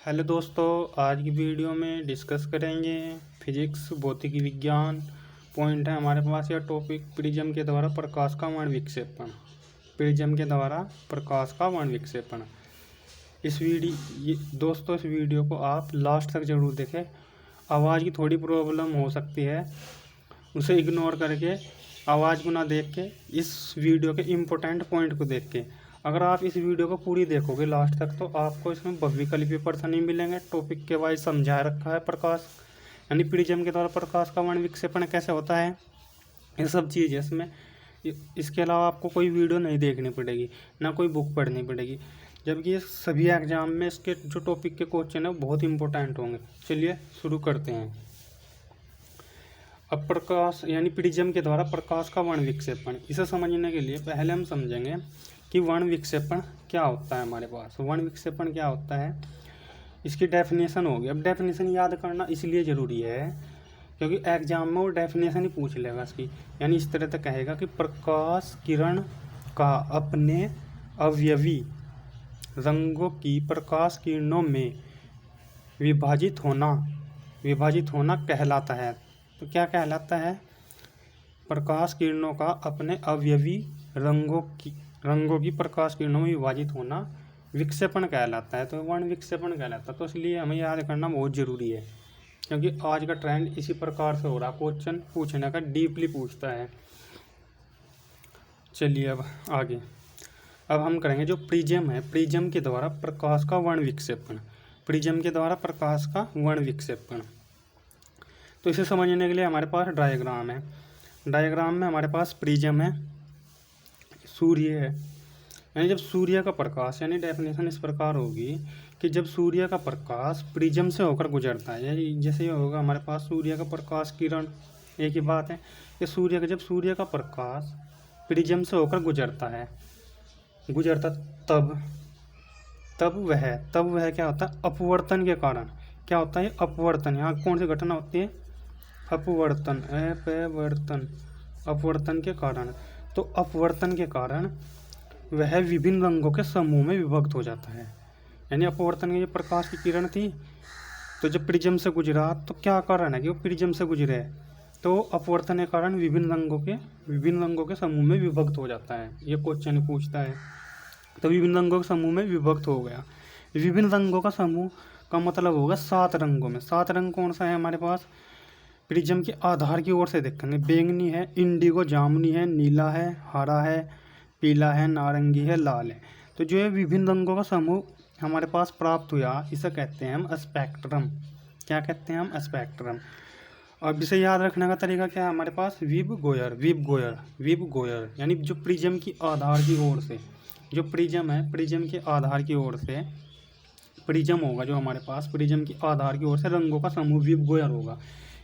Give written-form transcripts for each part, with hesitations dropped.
Hello दोस्तों, आज की वीडियो में डिस्कस करेंगे फिजिक्स भौतिकी विज्ञान। पॉइंट है हमारे पास यह टॉपिक प्रिज्म के द्वारा प्रकाश का वर्ण विक्षेपण। प्रिज्म के द्वारा प्रकाश का वर्ण विक्षेपण। दोस्तों इस वीडियो को आप लास्ट तक जरूर देखें। आवाज़ की थोड़ी प्रॉब्लम हो सकती है, उसे इग्नोर करके आवाज़ को ना देख के इस वीडियो के इम्पोर्टेंट पॉइंट को देख के अगर आप इस वीडियो को पूरी देखोगे लास्ट तक तो आपको इसमें विकल्प पेपर से नहीं मिलेंगे। टॉपिक के वाइज समझा रखा है प्रकाश यानी प्रिज्म के द्वारा प्रकाश का वर्ण विक्षेपण कैसे होता है, ये सब चीज़ है इसमें। इसके अलावा आपको कोई वीडियो नहीं देखनी पड़ेगी, ना कोई बुक पढ़नी पड़ेगी, जबकि ये सभी एग्जाम में इसके जो टॉपिक के क्वेश्चन है वो बहुत इंपॉर्टेंट होंगे। चलिए शुरू करते हैं। अब प्रकाश यानी प्रिज्म के द्वारा प्रकाश का वर्ण विक्षेपण, इसे समझने के लिए पहले हम समझेंगे कि वर्ण विक्षेपण क्या होता है। हमारे पास वर्ण विक्षेपण क्या होता है, इसकी डेफिनेशन होगी। अब डेफिनेशन याद करना इसलिए ज़रूरी है क्योंकि एग्जाम में वो डेफिनेशन ही पूछ लेगा इसकी। यानी इस तरह से कहेगा कि प्रकाश किरण का अपने अवयवी रंगों की प्रकाश किरणों में विभाजित होना कहलाता है। तो क्या कहलाता है? प्रकाश किरणों का अपने अवयवी रंगों की प्रकाश किरणों में विभाजित होना विक्षेपण कहलाता है। तो वर्ण विक्षेपण कहलाता है। तो इसलिए हमें याद करना बहुत ज़रूरी है क्योंकि आज का ट्रेंड इसी प्रकार से हो रहा, क्वेश्चन पूछने का डीपली पूछता है। चलिए अब आगे। अब हम करेंगे जो प्रिज्म है, प्रिज्म के द्वारा प्रकाश का वर्ण विक्षेपण। प्रिज्म के द्वारा प्रकाश का वर्ण विक्षेपण, तो इसे समझने के लिए हमारे पास डायग्राम है। डायग्राम में हमारे पास प्रिज्म है, सूर्य है। यानी जब सूर्य का प्रकाश, यानी डेफिनेशन इस प्रकार होगी कि जब सूर्य का प्रकाश प्रिज्म से होकर गुजरता है, यानी जैसे ये होगा हमारे पास सूर्य का प्रकाश किरण, एक ही बात है कि जब सूर्य का प्रकाश प्रिज्म से होकर गुजरता तब वह क्या होता है? अपवर्तन के कारण क्या होता है? अपवर्तन। यहाँ कौन सी घटना होती है? अपवर्तन के कारण। तो अपवर्तन के कारण वह विभिन्न रंगों के समूह में विभक्त हो जाता है। यानी अपवर्तन की जो प्रकाश की किरण थी, तो जब प्रिज्म से गुजरा तो क्या कारण है कि वो प्रिज्म से गुजरे, तो अपवर्तन के कारण विभिन्न रंगों के समूह में विभक्त हो जाता है। ये क्वेश्चन पूछता है। तो विभिन्न रंगों के समूह में विभक्त हो गया। विभिन्न रंगों का समूह का मतलब होगा 7 रंगों में। 7 रंग कौन सा है हमारे पास? प्रिज्म के आधार की ओर से देखेंगे, बैंगनी है, इंडिगो जामुनी है, नीला है, हरा है, पीला है, नारंगी है, लाल है। तो जो ये विभिन्न रंगों का समूह हमारे पास प्राप्त हुआ, इसे कहते हैं हम स्पेक्ट्रम। क्या कहते हैं हम? स्पेक्ट्रम। अब इसे याद रखने का तरीका क्या है हमारे पास? विब गोयर। यानी जो प्रिज्म की आधार की ओर से, जो प्रिज्म है, प्रिज्म के आधार की ओर से प्रिज्म होगा, जो हमारे पास प्रिज्म की आधार की ओर से रंगों का समूह विब गोयर होगा।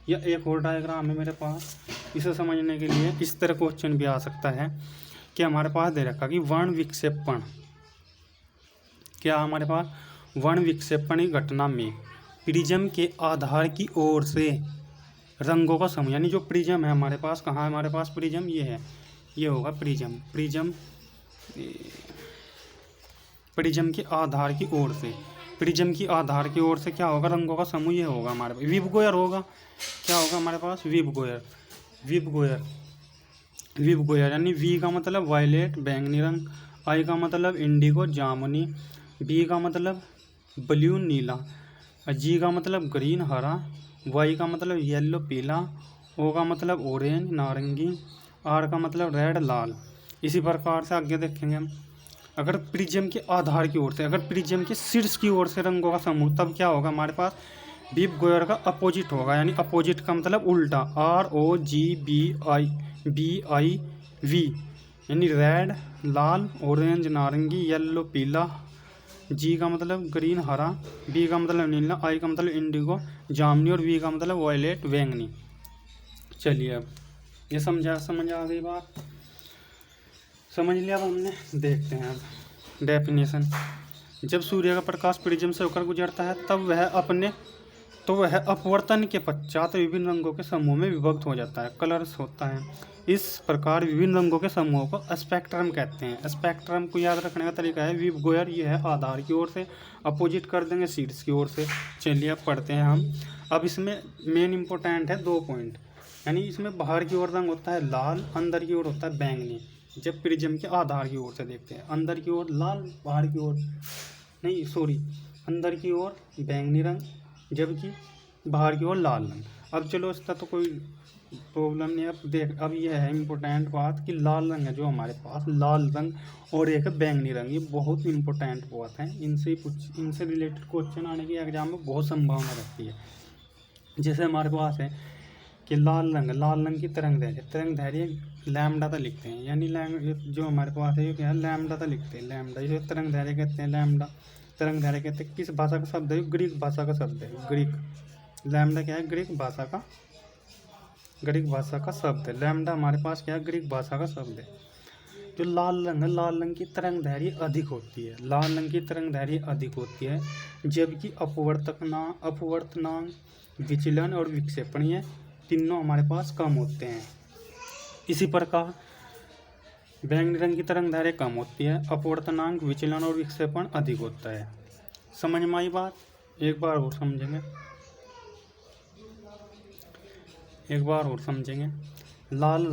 या एक और डायग्राम है मेरे पास, इसे समझने के लिए इस तरह क्वेश्चन भी आ सकता है कि हमारे पास दे रखा कि वर्ण विक्षेपण क्या, हमारे पास वर्ण विक्षेपण की घटना में प्रिज्म के आधार की ओर से रंगों का समूह, यानी जो प्रिज्म है हमारे पास, कहाँ है हमारे पास प्रिज्म? ये है, ये होगा प्रिज्म के आधार की ओर से, प्रिज्म की आधार की ओर से क्या होगा? रंगों का समूह ये होगा हमारे पास, विब गोयर होगा। क्या होगा हमारे पास? विब गोयर। यानी वी का मतलब वायलेट बैंगनी रंग, आई का मतलब इंडिगो जामुनी, बी का मतलब ब्लू नीला, जी का मतलब ग्रीन हरा, वाई का मतलब येलो पीला, ओ का मतलब ऑरेंज नारंगी, आर का मतलब रेड लाल। इसी प्रकार से आगे देखेंगे हम। अगर प्रिज्म के आधार की ओर से, अगर प्रिज्म के शीर्ष की ओर से रंगों का समूह, तब क्या होगा हमारे पास? विब गोयर का अपोजिट होगा। यानी अपोजिट का मतलब उल्टा, ROGBI यानी रेड लाल ऑरेंज नारंगी येलो पीला, जी का मतलब ग्रीन हरा, बी का मतलब नीला, आई का मतलब इंडिगो जामुनी और वी का मतलब वायलेट बैंगनी। चलिए अब ये समझ आ गई बात? समझ लिया अब हमने। देखते हैं अब डेफिनेशन। जब सूर्य का प्रकाश प्रिज्म से होकर गुजरता है तब वह अपने तो वह अपवर्तन के पश्चात विभिन्न रंगों के समूह में विभक्त हो जाता है, कलर्स होता है। इस प्रकार विभिन्न रंगों के समूह को स्पेक्ट्रम कहते हैं। स्पेक्ट्रम को याद रखने का तरीका है विव गोयर, ये है आधार की ओर से, अपोजिट कर देंगे शीर्ष की ओर से। चलिए अब पढ़ते हैं हम। अब इसमें मेन इंपॉर्टेंट है 2 पॉइंट, यानी इसमें बाहर की ओर रंग होता है लाल, अंदर की ओर होता है बैंगनी। जब प्रिज्म के आधार की ओर से देखते हैं, अंदर की ओर लाल, बाहर की ओर नहीं सॉरी अंदर की ओर बैंगनी रंग, जबकि बाहर की ओर लाल रंग। अब चलो इसका तो कोई प्रॉब्लम नहीं है। अब देख, अब ये है इम्पोर्टेंट बात कि लाल रंग है जो हमारे पास, लाल रंग, और एक है बैंगनी रंग। ये बहुत इंपॉर्टेंट बात है, इनसे रिलेटेड क्वेश्चन आने की एग्जाम में बहुत संभावना रहती है। जैसे हमारे पास है कि लाल रंग की तरंग दैर्घ्य लैम्डा तक लिखते हैं, यानी जो हमारे पास है ये क्या है, लैम्डा तक लिखते हैं। लैम्डा इसे तरंग दैर्घ्य कहते हैं, लैम्डा तरंग दैर्घ्य कहते हैं। किस भाषा का शब्द है? ग्रीक भाषा का शब्द है, ग्रीक। लैम्डा क्या है? ग्रीक भाषा का शब्द है। लैम्डा हमारे पास क्या है? ग्रीक भाषा का शब्द है। जो लाल रंग की तरंग दैर्घ्य अधिक होती है, लाल रंग की तरंग दैर्घ्य अधिक होती है, जबकि अपवर्तनांक, विचलन और विक्षेपण ये तीनों हमारे पास कम होते हैं। इसी प्रकार बैंगनी रंग की तरंग दैर्घ्य कम होती है, अपवर्तनांक, विचलन और विक्षेपण अधिक होता है। समझ में आई बात? एक बार और समझेंगे। लाल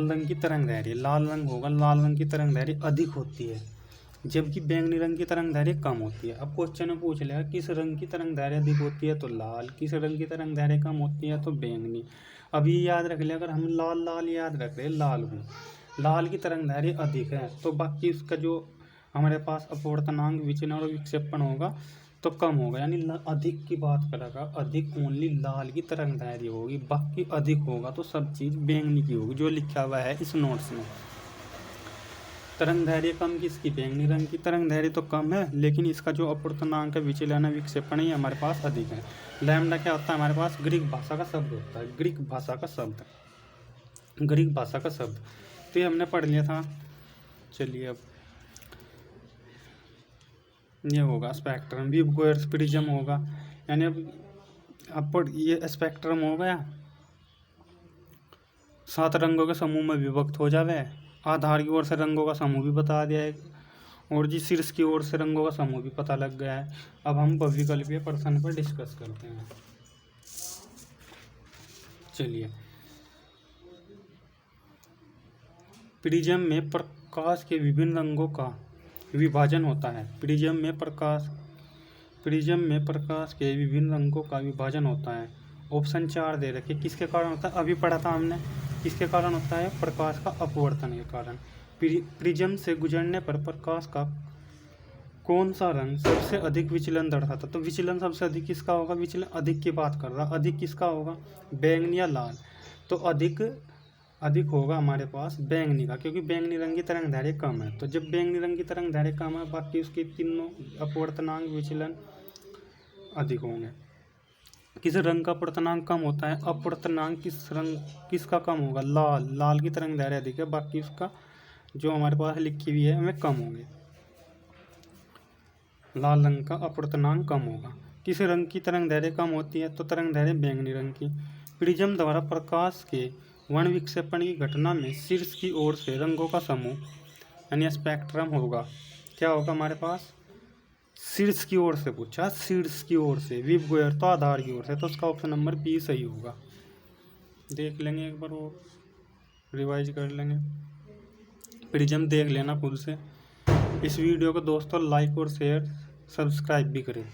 रंग की तरंग दैर्घ्य, लाल रंग की तरंग दैर्घ्य अधिक होती है, जबकि बैंगनी रंग की तरंग दैर्घ्य कम होती है। अब क्वेश्चन में पूछ लिया किस रंग की तरंग दैर्घ्य अधिक होती है, तो लाल। किस रंग की तरंग दैर्घ्य कम होती है, तो बैंगनी। अब ये याद रख लिया, अगर हम लाल याद रख रहे हैं, लाल की तरंग दैर्घ्य अधिक है, तो बाकी उसका जो हमारे पास अपवर्तनांक, विचलन और विक्षेपण होगा तो कम होगा, यानी अधिक की बात करेगा, अधिक ओनली लाल की तरंग दैर्घ्य होगी, बाकी अधिक होगा तो सब चीज़ बैंगनी की होगी, जो लिखा हुआ है इस नोट्स में। तरंग दैर्घ्य कम किसकी? बैंगनी रंग की तरंग दैर्घ्य तो कम है, लेकिन इसका जो अपवर्तनांक है, विचलन, विक्षेपण ही हमारे पास अधिक है। लैम्डा क्या होता है? हमारे पास ग्रीक भाषा का शब्द होता है, ग्रीक भाषा का शब्द। तो ये हमने पढ़ लिया था। चलिए अब ये होगा स्पेक्ट्रम, विव गोयर्स प्रिज्म होगा, यानी अब ये स्पेक्ट्रम हो गया, 7 रंगों के समूह में विभक्त हो जावे। आधार की ओर से रंगों का समूह भी बता दिया है, और जी शीर्ष की ओर से रंगों का समूह भी पता लग गया है। अब हम बहुविकल्पीय प्रश्न पर डिस्कस करते हैं। चलिए, प्रिज्म में प्रकाश के विभिन्न रंगों का विभाजन होता है। प्रिज्म में प्रकाश के विभिन्न रंगों का विभाजन होता है। ऑप्शन 4 दे रखे, किसके कारण होता है? अभी पढ़ा था हमने, किसके कारण होता है? प्रकाश का अपवर्तन के कारण। प्रिज्म से गुजरने पर प्रकाश का कौन सा रंग सबसे अधिक विचलन दर्शाता? तो विचलन सबसे अधिक किसका होगा? विचलन अधिक की बात कर रहा, अधिक किसका होगा? बैंगनी या लाल? तो अधिक होगा हमारे पास बैंगनी का, क्योंकि बैंगनी रंग की तरंग दैर्घ्य कम है। तो जब बैंगनी रंग की तरंग दैर्घ्य कम है, बाकी उसके तीनों अपवर्तनांक, विचलन अधिक होंगे। किस रंग का अपवर्तनांक कम होता है? अपवर्तनांक किसका कम होगा? लाल की तरंग दैर्घ्य अधिक है, बाकी उसका जो हमारे पास लिखी हुई है हमें कम होंगे। लाल रंग का अपवर्तनांक कम होगा। किस रंग की तरंग दैर्घ्य कम होती है? तो तरंग दैर्घ्य बैंगनी रंग की। प्रिज्म द्वारा प्रकाश के वर्ण विक्षेपण की घटना में शीर्ष की ओर से रंगों का समूह यानी स्पेक्ट्रम होगा। क्या होगा हमारे पास? शीर्ष की ओर से पूछा, शीर्ष की ओर से, विव गोयर तो आधार की ओर से, तो उसका ऑप्शन नंबर बी सही होगा। देख लेंगे एक बार, वो रिवाइज कर लेंगे। प्रिज्म देख लेना खुद से। इस वीडियो को दोस्तों लाइक और शेयर, सब्सक्राइब भी करें।